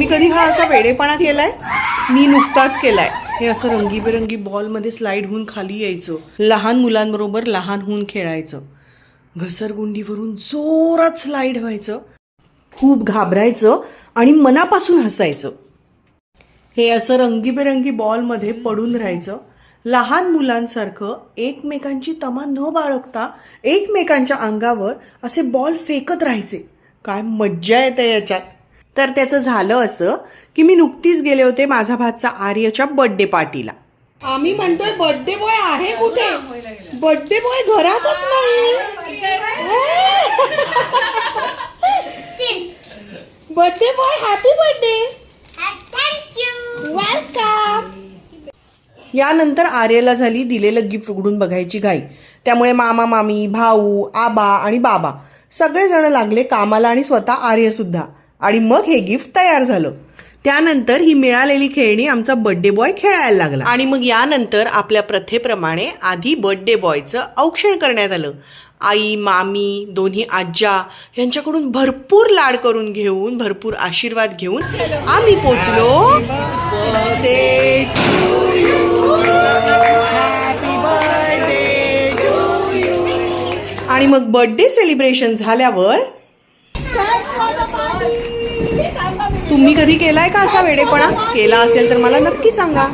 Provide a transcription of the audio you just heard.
तुम्ही कधी हा असा वेडेपणा केलाय? मी नुकताच केलाय. हे असं रंगीबेरंगी बॉलमध्ये स्लाइड होऊन खाली यायचं, लहान मुलांबरोबर लहान होऊन खेळायचं, घसरगुंडीवरून जोरात स्लाइड व्हायचं, खूप घाबरायचं आणि मनापासून हसायचं. हे असं रंगीबेरंगी बॉलमध्ये पडून राहायचं, लहान मुलांसारखं एकमेकांची तमा न बाळगता एकमेकांच्या अंगावर असे बॉल फेकत राहायचे. काय मज्जा येते याच्यात. तर त्याचं झालं असं की मी नुकतीच गेले होते माझा भाचा आर्यच्या बर्थडे पार्टीला. आम्ही म्हणतोय बर्थडे बॉय आहे कुठे? बर्थडे बॉय घरातच नाही. Birthday boy happy birthday. Thank you. Welcome. यानंतर आर्यला झाली दिलेलं गिफ्ट उघडून बघायची घाई. त्यामुळे मामा मामी, भाऊ, आबा आणि बाबा सगळेजण लागले कामाला आणि स्वतः आर्य सुद्धा. आणि मग हे गिफ्ट तयार झालं. त्यानंतर ही मिळालेली खेळणी आमचा बर्थडे बॉय खेळायला लागला. आणि मग यानंतर आपल्या प्रथेप्रमाणे आधी बर्थडे बॉयचं औक्षण करण्यात आलं. आई, मामी, दोन्ही आज्या यांच्याकडून भरपूर लाड करून घेऊन, भरपूर आशीर्वाद घेऊन आम्ही पोचलो. आणि मग बर्थडे सेलिब्रेशन झाल्यावर तुम्ही कधी केलाय का असा वेडेपणा? केला असेल तर मला नक्की सांगा.